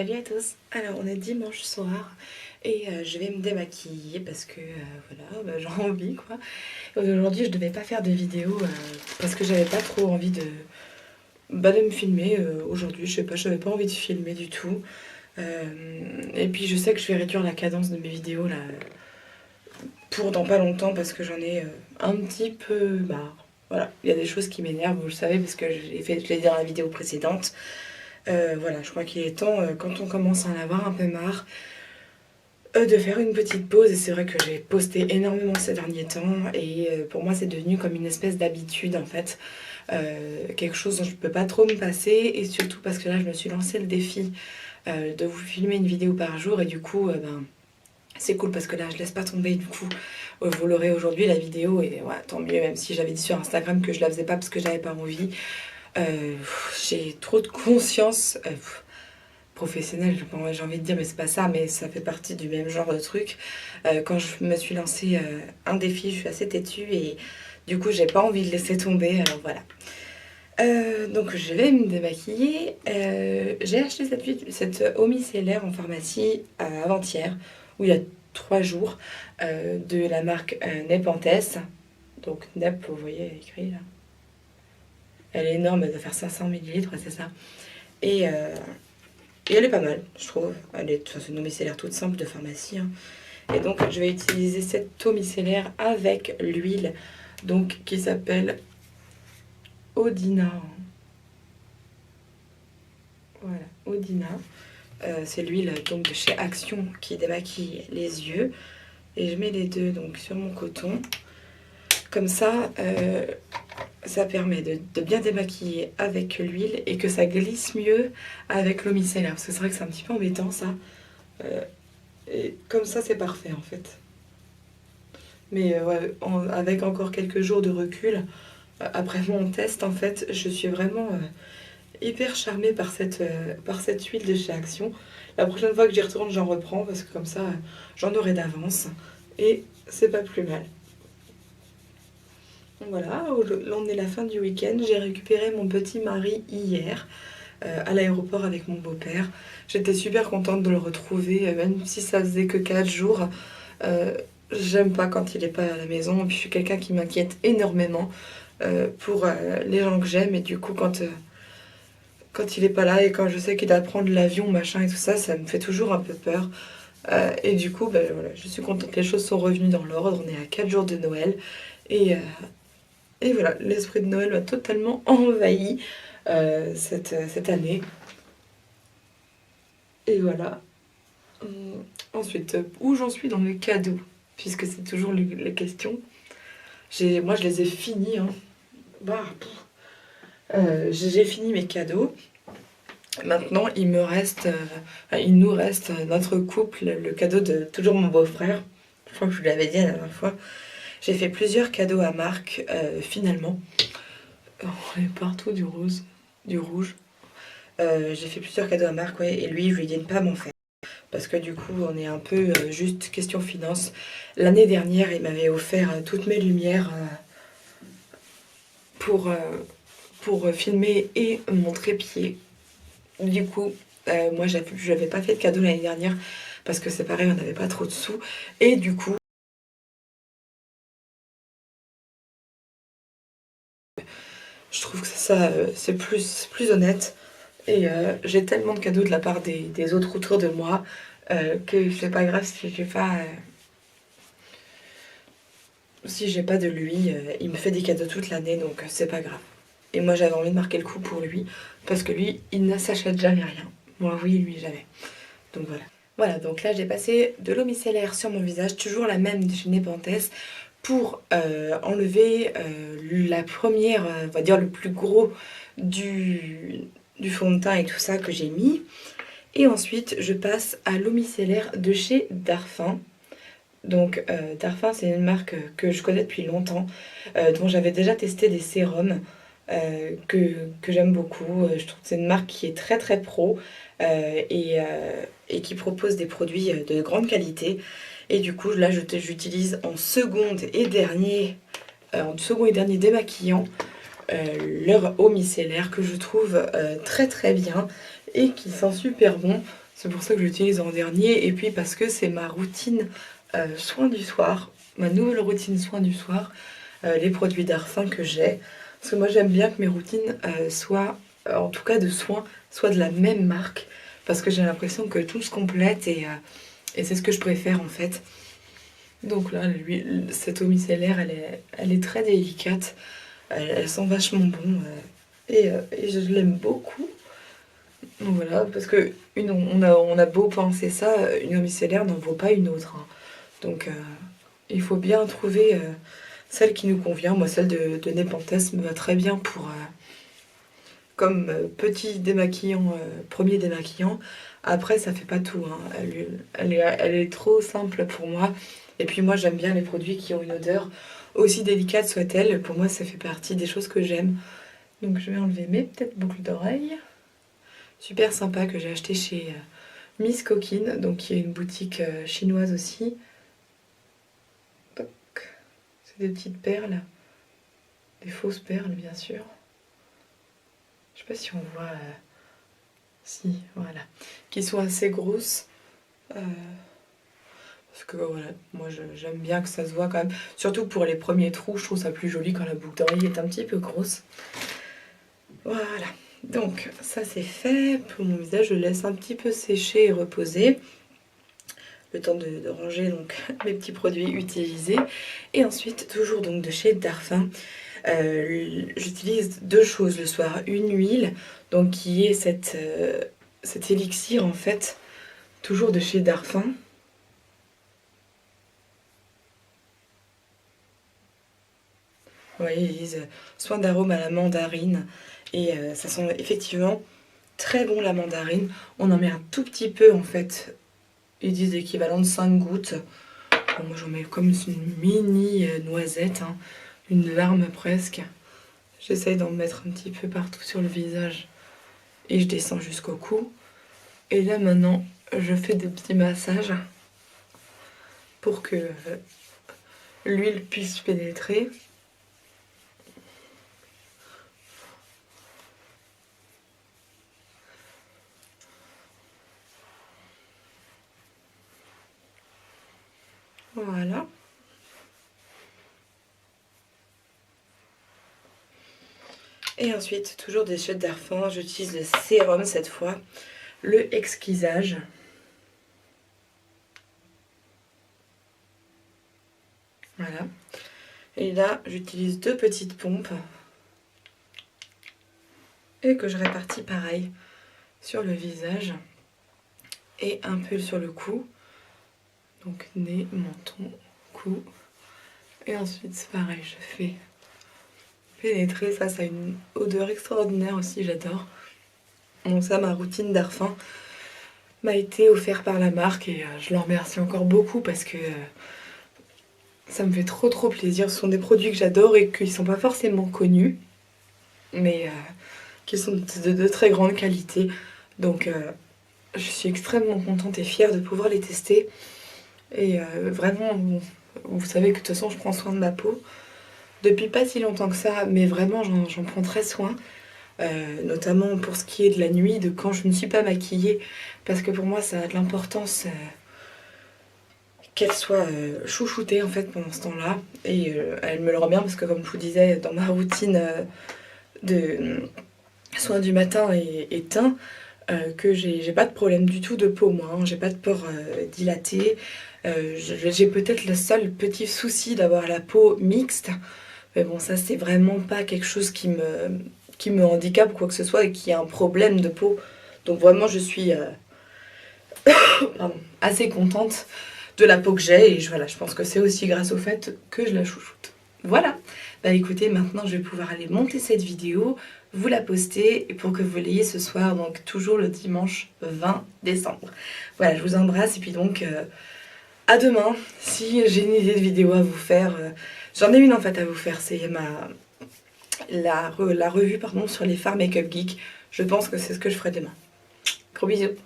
Salut à tous. Alors on est dimanche soir et je vais me démaquiller parce que voilà, j'ai envie quoi. Aujourd'hui je devais pas faire de vidéo parce que j'avais pas trop envie de me filmer aujourd'hui. Je sais pas, j'avais pas envie de filmer du tout. Et puis je sais que je vais réduire la cadence de mes vidéos là pour dans pas longtemps parce que j'en ai un petit peu marre. Voilà, il y a des choses qui m'énervent, vous le savez, parce que je l'ai dit dans la vidéo précédente. Voilà, je crois qu'il est temps, quand on commence à en avoir un peu marre, de faire une petite pause. Et c'est vrai que j'ai posté énormément ces derniers temps. Et pour moi, c'est devenu comme une espèce d'habitude, en fait. Quelque chose dont je ne peux pas trop me passer. Et surtout parce que là, je me suis lancé le défi de vous filmer une vidéo par jour. Et du coup, c'est cool parce que là, je laisse pas tomber. Du coup, vous l'aurez aujourd'hui, la vidéo. Et ouais, tant mieux, même si j'avais dit sur Instagram que je la faisais pas parce que j'avais pas envie. J'ai trop de conscience professionnelle, j'ai envie de dire, mais c'est pas ça, mais ça fait partie du même genre de truc. Quand je me suis lancé un défi, je suis assez têtue et du coup, j'ai pas envie de laisser tomber, alors voilà. Donc je vais me démaquiller. J'ai acheté cette eau micellaire en pharmacie avant-hier, ou il y a 3 jours, de la marque Nepenthes. Donc Nep, vous voyez écrit là. Elle est énorme, elle doit faire 500 millilitres, c'est ça. Et, euh, et elle est pas mal, je trouve. C'est une eau micellaire toute simple de pharmacie, hein. Et donc, je vais utiliser cette eau micellaire avec l'huile donc qui s'appelle Odina. Voilà, Odina. C'est l'huile donc de chez Action qui démaquille les yeux. Et je mets les deux donc sur mon coton. Comme ça, ça permet de bien démaquiller avec l'huile et que ça glisse mieux avec l'eau micellaire. Parce que c'est vrai que c'est un petit peu embêtant ça. Et comme ça, c'est parfait en fait. Mais ouais, avec encore quelques jours de recul, après mon test, en fait, je suis vraiment hyper charmée par cette huile de chez Action. La prochaine fois que j'y retourne, j'en reprends parce que comme ça, j'en aurai d'avance. Et c'est pas plus mal. Voilà, là on est la fin du week-end. J'ai récupéré mon petit mari hier à l'aéroport avec mon beau-père. J'étais super contente de le retrouver, même si ça faisait que 4 jours. Euh, J'aime pas quand il est pas à la maison. Et puis je suis quelqu'un qui m'inquiète énormément pour les gens que j'aime. Et du coup, quand il est pas là et quand je sais qu'il doit prendre l'avion, machin et tout ça, ça me fait toujours un peu peur. Et du coup, ben, voilà, je suis contente que les choses sont revenues dans l'ordre. On est à 4 jours de Noël. Et, euh, et voilà, l'esprit de Noël m'a totalement envahi cette année. Et voilà. Ensuite, où j'en suis dans mes cadeaux, puisque c'est toujours les questions. Moi, je les ai finis. Hein. Bah, j'ai fini mes cadeaux. Maintenant, il nous reste notre couple, le cadeau de toujours mon beau-frère. Je crois que je vous l'avais dit la dernière fois. J'ai fait plusieurs cadeaux à Marc, finalement. Oh, on est partout du rose, du rouge. J'ai fait plusieurs cadeaux à Marc, ouais, et lui, je lui ai dit de ne pas m'en faire. Parce que du coup, on est un peu juste question finance. L'année dernière, il m'avait offert toutes mes lumières pour, euh, pour filmer et mon trépied. Du coup, moi, je n'avais pas fait de cadeau l'année dernière parce que c'est pareil, on n'avait pas trop de sous. Et du coup, je trouve que ça, c'est plus honnête. Et j'ai tellement de cadeaux de la part des autres autour de moi que c'est pas grave si j'ai pas de lui. Il me fait des cadeaux toute l'année, donc c'est pas grave. Et moi, j'avais envie de marquer le coup pour lui parce que lui, il ne s'achète jamais rien. Moi, oui, lui, jamais. Donc voilà. Voilà, donc là j'ai passé de l'eau micellaire sur mon visage, toujours la même de chez Nepenthes, pour enlever la première, on va dire le plus gros du fond de teint et tout ça que j'ai mis. Et ensuite je passe à l'eau micellaire de chez Darphin. Donc Darphin c'est une marque que je connais depuis longtemps, dont j'avais déjà testé des sérums que j'aime beaucoup. Je trouve que c'est une marque qui est très très pro et qui propose des produits de grande qualité. Et du coup là j'utilise en second et dernier démaquillant leur eau micellaire que je trouve très très bien et qui sent super bon. C'est pour ça que je l'utilise en dernier. Et puis parce que c'est ma routine soin du soir, ma nouvelle routine soin du soir, les produits Darphin que j'ai. Parce que moi j'aime bien que mes routines soient, en tout cas de soins, soient de la même marque. Parce que j'ai l'impression que tout se complète et c'est ce que je préfère en fait. Donc là, cette eau micellaire, elle est très délicate. Elle sent vachement bon. Et je l'aime beaucoup. Donc voilà, parce que on a beau penser ça, une eau micellaire n'en vaut pas une autre, hein. Donc il faut bien trouver celle qui nous convient. Moi, celle de Nepenthes me va très bien pour comme petit démaquillant, premier démaquillant. Après, ça fait pas tout, hein. Elle est trop simple pour moi. Et puis moi, j'aime bien les produits qui ont une odeur aussi délicate soit-elle. Pour moi, ça fait partie des choses que j'aime. Donc je vais enlever mes petites boucles d'oreilles. Super sympa que j'ai acheté chez Miss Coquine, donc qui est une boutique chinoise aussi. Toc. C'est des petites perles, des fausses perles bien sûr. Je sais pas si on voit, si voilà, qui sont assez grosses. Parce que voilà, moi j'aime bien que ça se voit quand même. Surtout pour les premiers trous, je trouve ça plus joli quand la boucle d'oreille est un petit peu grosse. Voilà. Donc ça c'est fait. Pour mon visage, je le laisse un petit peu sécher et reposer. Le temps de ranger donc mes petits produits utilisés. Et ensuite, toujours donc de chez Darphin, j'utilise deux choses le soir. Une huile, donc qui est cet élixir en fait, toujours de chez Darphin. Vous voyez, ils disent soin d'arôme à la mandarine. Et ça sent effectivement très bon la mandarine. On en met un tout petit peu en fait. Ils disent l'équivalent de 5 gouttes. Bon, moi j'en mets comme une mini noisette, hein, une larme presque. J'essaye d'en mettre un petit peu partout sur le visage. Et je descends jusqu'au cou. Et là maintenant, je fais des petits massages pour que l'huile puisse pénétrer. Voilà. Et ensuite, toujours des chutes Darphin, j'utilise le sérum cette fois, le exquisage. Voilà. Et là, j'utilise deux petites pompes. Et que je répartis pareil sur le visage. Et un peu sur le cou. Donc nez, menton, cou. Et ensuite, c'est pareil, je fais pénétrer. Ça a une odeur extraordinaire aussi, j'adore. Donc ça, ma routine Darphin m'a été offerte par la marque et je leur remercie encore beaucoup parce que ça me fait trop plaisir. Ce sont des produits que j'adore et qui ne sont pas forcément connus, mais qui sont de très grande qualité. Donc je suis extrêmement contente et fière de pouvoir les tester. Et vraiment, vous savez que de toute façon je prends soin de ma peau depuis pas si longtemps que ça, mais vraiment j'en prends très soin. Notamment pour ce qui est de la nuit, de quand je ne suis pas maquillée, parce que pour moi ça a de l'importance qu'elle soit chouchoutée en fait pendant ce temps-là. Et elle me le rend bien parce que comme je vous disais, dans ma routine de soins du matin et teint, que j'ai pas de problème du tout de peau moi, hein. J'ai pas de pores dilatés. J'ai peut-être le seul petit souci d'avoir la peau mixte, mais bon ça c'est vraiment pas quelque chose qui me handicape ou quoi que ce soit et qui a un problème de peau. Donc vraiment je suis assez contente de la peau que j'ai et voilà, je pense que c'est aussi grâce au fait que je la chouchoute. Voilà, bah écoutez, maintenant je vais pouvoir aller monter cette vidéo, vous la poster pour que vous l'ayez ce soir, donc toujours le dimanche 20 décembre. Voilà, je vous embrasse et puis donc à demain. Si j'ai une idée de vidéo à vous faire, j'en ai une en fait à vous faire, c'est la revue pardon, sur les Farm Makeup Geek. Je pense que c'est ce que je ferai demain. Gros bisous.